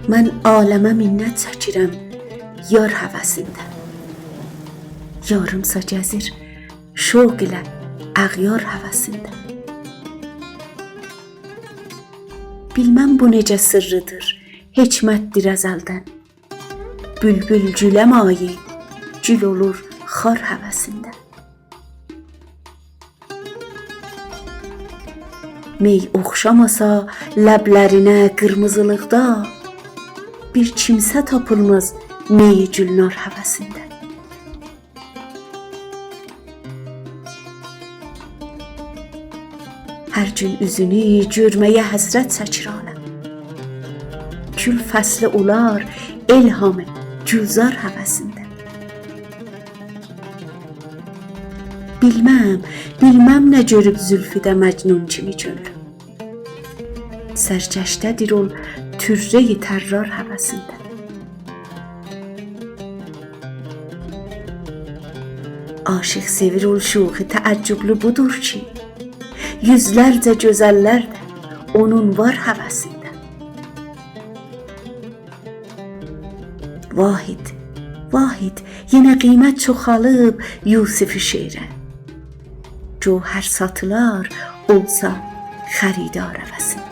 Mən aləmə minnət çəkirəm yar həvəsində. Yarımsa gəzir şoq ilə əğyar həvəsində. Bilməm bu necə sırrıdır, hikmətdir əzəldən. Bülbül gülə mayi, gül olur xar həvəsində. Mey oxşamasa ləblərinə qırmızılıqda, bir kimsə tapılmaz meyi gülnar həvəsində. Hər gün üzünü görməyə həsrət çəkir aləm. Gül fəsli olar elhamı gülzar həvəsində. Bilməm nə görüb zülfüdə məcnun kimi könlüm. Sərkəşdədir ol türrəyi tərrar həvəsində. Aşıq sevir ol şuxi təəccüblü budur ki, yüzlərcə gözəllər də onun var həvəsində. Vahid, yenə qiymət çoxalıb Yusifi şeirə. Cövhər satılar olsa xəridar həvəsində.